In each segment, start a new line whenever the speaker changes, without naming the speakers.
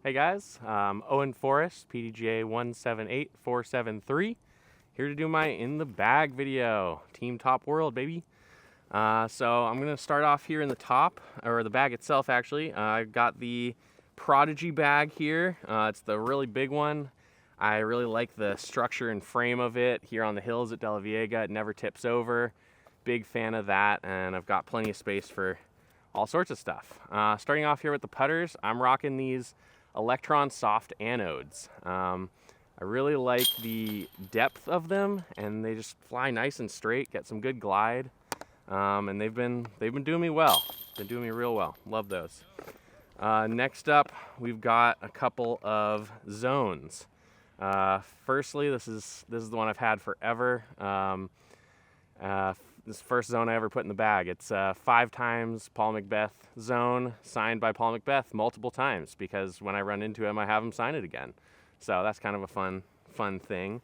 Hey guys, Owen Forrest, PDGA 178473, here to do my in the bag video. Team Top World, baby. So I'm gonna start off here in the top, or the bag itself actually. I've got the Prodigy bag here. It's the really big one. I really like the structure and frame of it here on the hills at De La Viega. It never tips over. Big fan of that, and I've got plenty of space for all sorts of stuff. Starting off here with the putters, I'm rocking these Electron Soft Anodes. I really like the depth of them, and they just fly nice and straight, get some good glide, and they've been doing me well. Been doing me real well. Love those. Next up, we've got a couple of zones. Firstly, this is the one I've had forever. This first zone I ever put in the bag. It's 5 times Paul McBeth zone, signed by Paul McBeth multiple times, because when I run into him, I have him sign it again. So that's kind of a fun thing.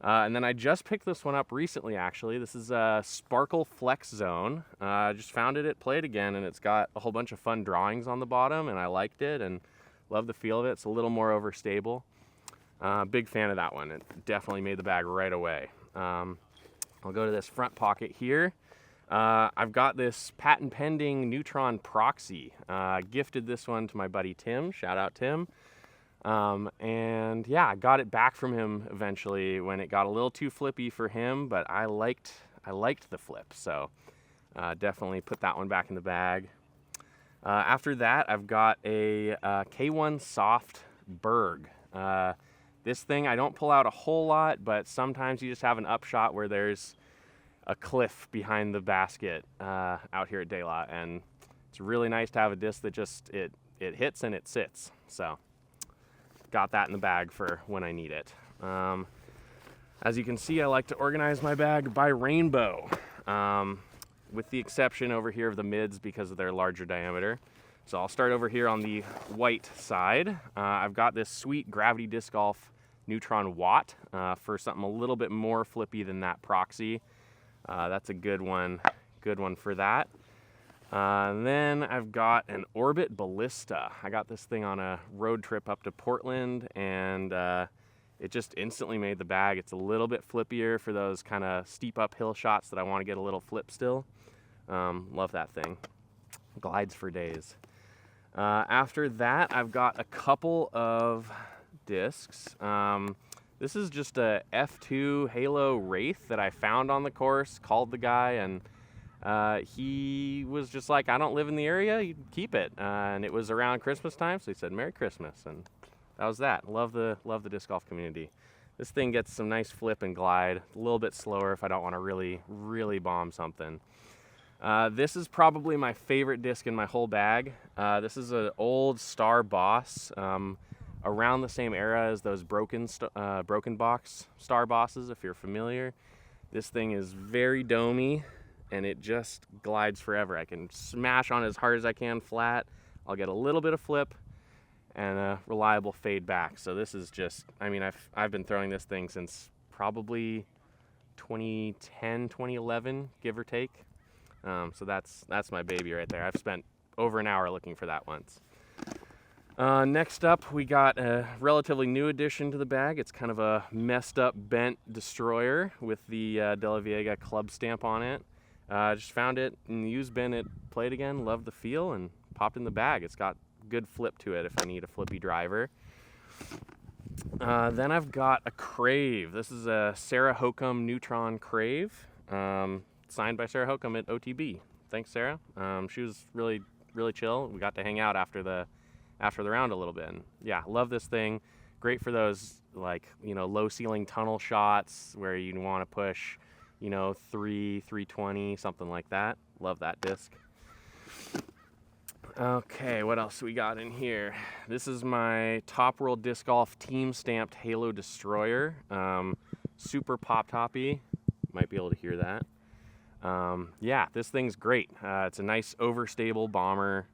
And then I just picked this one up recently, actually. This is a Sparkle Flex Zone. I just found it at Play It Again, and it's got a whole bunch of fun drawings on the bottom, and I liked it and love the feel of it. It's a little more overstable. Big fan of that one. It definitely made the bag right away. I'll go to this front pocket here. I've got this patent pending Neutron Proxy. Gifted this one to my buddy Tim. Shout out Tim. And yeah, I got it back from him eventually when it got a little too flippy for him, but I liked the flip, so definitely put that one back in the bag. After that, I've got a K1 Soft Berg. This thing I don't pull out a whole lot, but sometimes you just have an upshot where there's a cliff behind the basket out here at De La, and it's really nice to have a disc that just it hits and it sits. So got that in the bag for when I need it. As you can see, I like to organize my bag by rainbow, with the exception over here of the mids because of their larger diameter. So I'll start over here on the white side. I've got this sweet Gravity Disc Golf Neutron Watt for something a little bit more flippy than that Proxy. That's a good one for that. And then I've got an Orbit Ballista. I got this thing on a road trip up to Portland, and it just instantly made the bag. It's a little bit flippier for those kind of steep uphill shots that I want to get a little flip still. Love that thing. Glides for days. After that, I've got a couple of discs. This is just a F2 Halo Wraith that I found on the course, called the guy, and he was just like, I don't live in the area, you keep it. And it was around Christmas time, so he said, Merry Christmas, and that was that. Love the disc golf community. This thing gets some nice flip and glide, a little bit slower if I don't want to really bomb something. This is probably my favorite disc in my whole bag. This is an old Star Boss, around the same era as those broken box Star Bosses, if you're familiar. This thing is very domey, and it just glides forever. I can smash on as hard as I can flat. I'll get a little bit of flip and a reliable fade back. So this is just, I mean, I've been throwing this thing since probably 2010, 2011, give or take. So that's my baby right there. I've spent over an hour looking for that once. Next up, we got a relatively new addition to the bag. It's kind of a messed up, bent Destroyer with the De La Viega club stamp on it. Just found it in the used bin at Play It Again, loved the feel, and popped in the bag. It's got good flip to it if I need a flippy driver. Then I've got a Crave. This is a Sarah Hokum Neutron Crave, signed by Sarah Hokum at OTB. Thanks, Sarah. She was really chill. We got to hang out after the round a little bit. And yeah, love this thing. Great for those, like, low ceiling tunnel shots where you want to push, 320, something like that. Love that disc. Okay, what else we got in here? This is my Top World Disc Golf team stamped Halo Destroyer. Super pop toppy. Might be able to hear that. Yeah, this thing's great. It's a nice overstable bomber.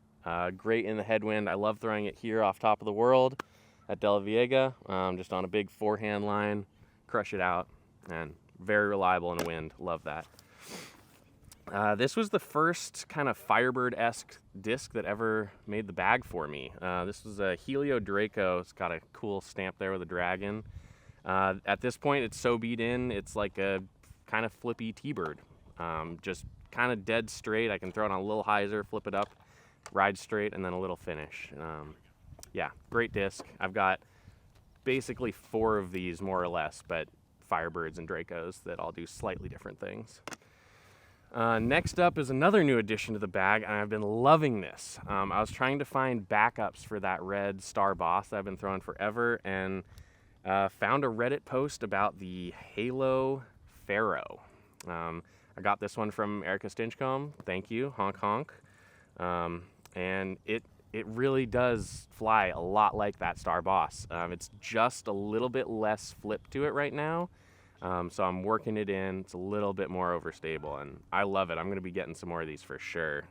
Great in the headwind. I love throwing it here off top of the world at De La Viega, just on a big forehand line. Crush it out, and very reliable in the wind. Love that. This was the first kind of Firebird-esque disc that ever made the bag for me. This was a Helio Draco. It's got a cool stamp there with a dragon. At this point, it's so beat in, it's like a kind of flippy T-bird. Just kind of dead straight. I can throw it on a little hyzer, flip it up, ride straight, and then a little finish. Yeah, great disc. I've got basically 4 of these, more or less, but Firebirds and Dracos that all do slightly different things. Next up is another new addition to the bag, and I've been loving this. I was trying to find backups for that red Star Boss that I've been throwing forever, and found a Reddit post about the Halo Pharaoh. I got this one from Erica Stinchcomb. Thank you, honk honk. And it really does fly a lot like that Star Boss. It's just a little bit less flip to it right now. So I'm working it in. It's a little bit more overstable, and I love it. I'm going to be getting some more of these for sure.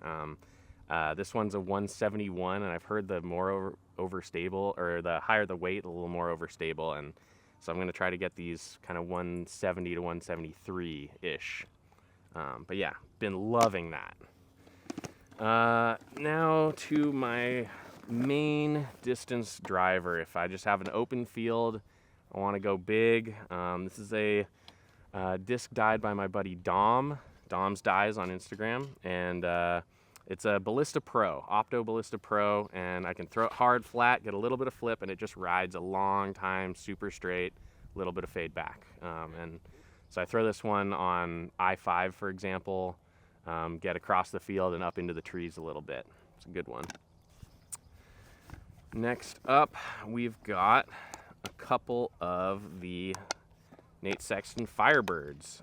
This one's a 171, and I've heard the more overstable, or the higher the weight, a little more overstable, and so I'm going to try to get these kind of 170 to 173-ish. But yeah, been loving that. Now to my main distance driver. If I just have an open field, I want to go big. This is a disc dyed by my buddy Dom. Dom's Dyes on Instagram, and it's a Ballista Pro, Opto Ballista Pro, and I can throw it hard, flat, get a little bit of flip, and it just rides a long time, super straight, a little bit of fade back. And so I throw this one on I-5, for example, get across the field and up into the trees a little bit. It's a good one. Next up, we've got a couple of the Nate Sexton Firebirds.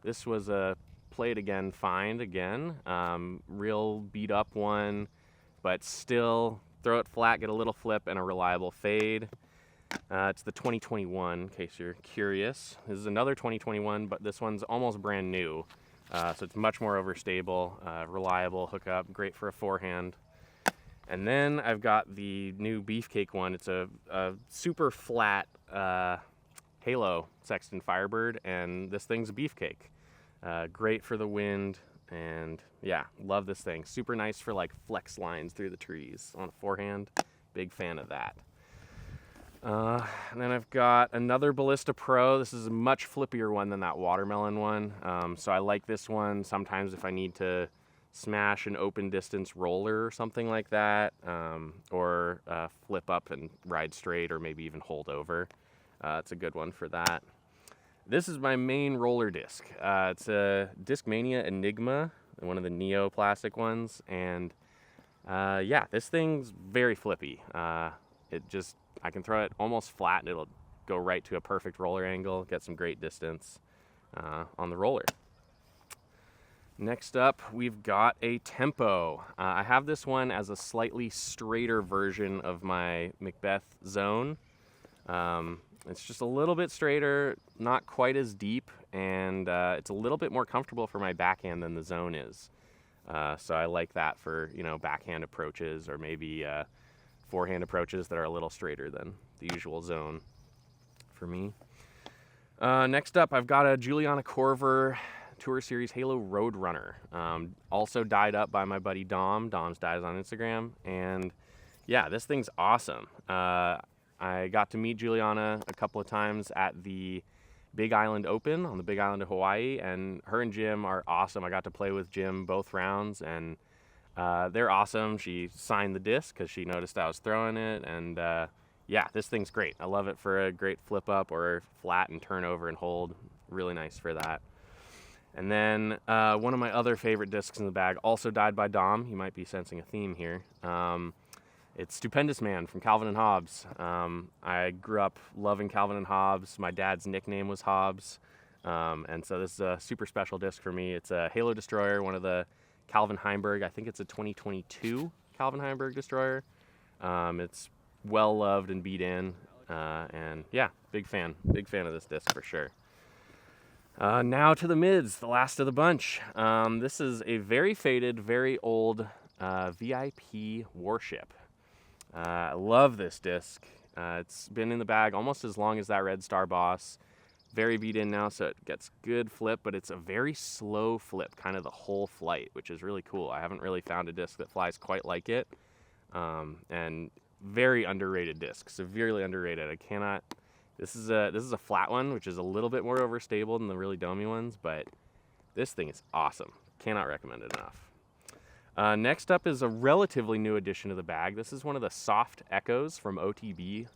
This was a played again, find again. Real beat up one, but still throw it flat, get a little flip, and a reliable fade. It's the 2021, in case you're curious. This is another 2021, but this one's almost brand new. So it's much more overstable, reliable hookup, great for a forehand. And then I've got the new Beefcake one. It's a super flat Halo Sexton Firebird, and this thing's a Beefcake. Great for the wind, and yeah, love this thing. Super nice for like flex lines through the trees on a forehand. Big fan of that. And then I've got another Ballista Pro. This is a much flippier one than that watermelon one. So I like this one sometimes if I need to smash an open distance roller or something like that, or flip up and ride straight, or maybe even hold over. It's a good one for that. This is my main roller disc. It's a Discmania Enigma, one of the Neo plastic ones, and yeah, this thing's very flippy. I can throw it almost flat and it'll go right to a perfect roller angle, get some great distance on the roller. Next up, we've got a Tempo. I have this one as a slightly straighter version of my Macbeth Zone. It's just a little bit straighter, not quite as deep, and it's a little bit more comfortable for my backhand than the Zone is. So I like that for, backhand approaches, or maybe forehand approaches that are a little straighter than the usual Zone for me. Next up, I've got a Juliana Korver Tour Series Halo Roadrunner, also dyed up by my buddy Dom. Dom's Dyes on Instagram, and yeah, this thing's awesome. I got to meet Juliana a couple of times at the Big Island Open on the Big Island of Hawaii, and her and Jim are awesome. I got to play with Jim both rounds, and they're awesome. She signed the disc because she noticed I was throwing it, and yeah, this thing's great. I love it for a great flip up or flat and turn over and hold. Really nice for that. And then one of my other favorite discs in the bag, also dyed by Dom. You might be sensing a theme here. It's Stupendous Man from Calvin and Hobbes. I grew up loving Calvin and Hobbes. My dad's nickname was Hobbes. And so this is a super special disc for me. It's a Halo Destroyer, one of the Calvin Heimberg. I think it's a 2022 Calvin Heimberg Destroyer. It's well loved and beat in. And yeah, big fan of this disc for sure. Now to the mids, the last of the bunch. This is a very faded, very old VIP Warship. I love this disc. It's been in the bag almost as long as that Red Star Boss. very beat in now, so it gets good flip, but it's a very slow flip, kind of the whole flight, which is really cool. I haven't really found a disc that flies quite like it, and very underrated disc, severely underrated. I cannot. This is a flat one, which is a little bit more overstable than the really domey ones, but this thing is awesome. Cannot recommend it enough. Next up is a relatively new addition to the bag. This is one of the soft Echoes from OTB,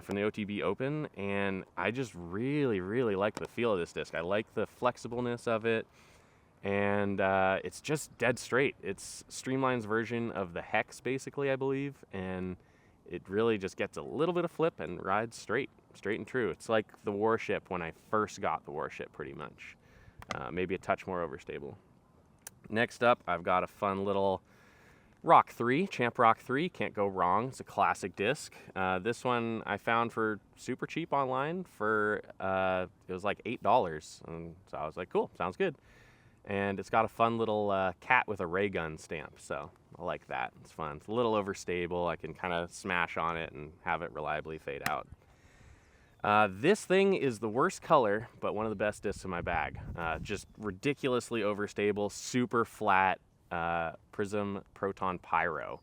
from the OTB Open, and I just really like the feel of this disc. I like the flexibleness of it, and it's just dead straight. It's Streamline's version of the Hex, basically, I believe, and it really just gets a little bit of flip and rides straight and true. It's like the Warship when I first got the Warship, pretty much. Maybe a touch more overstable. Next up, I've got a fun little Rock 3, Champ Rock 3. Can't go wrong. It's a classic disc. This one I found for super cheap online for, it was like $8. And so I was like, cool, sounds good. And it's got a fun little cat with a ray gun stamp, so I like that. It's fun. It's a little overstable. I can kind of smash on it and have it reliably fade out. This thing is the worst color, but one of the best discs in my bag. Just ridiculously overstable, super flat Prism Proton Pyro.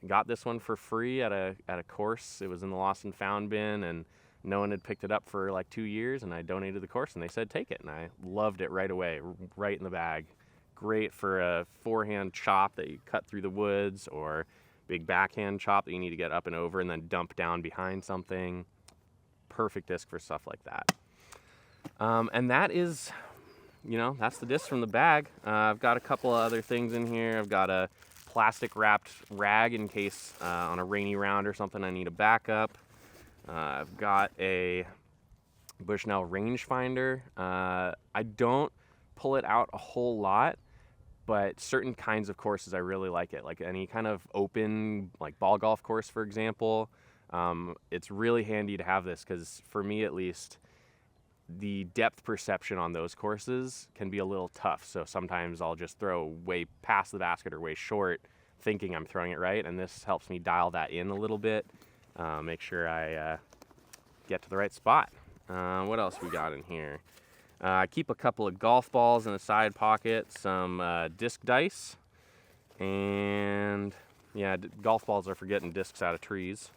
Got this one for free at a course. It was in the Lost and Found bin, and no one had picked it up for like 2 years, and I donated the course, and they said take it, and I loved it right away, right in the bag. Great for a forehand chop that you cut through the woods, or big backhand chop that you need to get up and over and then dump down behind something. Perfect disc for stuff like that. And that is, that's the disc from the bag. I've got a couple of other things in here. I've got a plastic wrapped rag in case on a rainy round or something I need a backup. I've got a Bushnell rangefinder. I don't pull it out a whole lot, but certain kinds of courses I really like it. Like any kind of open, like ball golf course, for example. It's really handy to have this because, for me at least, the depth perception on those courses can be a little tough. So sometimes I'll just throw way past the basket or way short thinking I'm throwing it right, and this helps me dial that in a little bit, make sure I get to the right spot. What else we got in here? I keep a couple of golf balls in a side pocket, some disc dice, and yeah, golf balls are for getting discs out of trees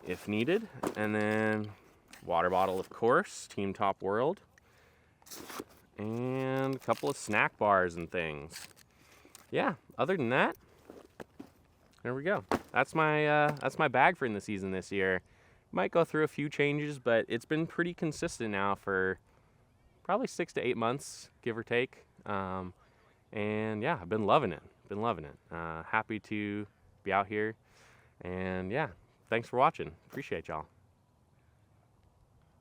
if needed. And then water bottle, of course, Team Top World, and a couple of snack bars and things. Yeah, other than that, there we go. That's my bag for in the season this year. Might go through a few changes, but it's been pretty consistent now for probably 6 to 8 months, give or take. And yeah, I've been loving it. Happy to be out here. And yeah, thanks for watching. Appreciate y'all.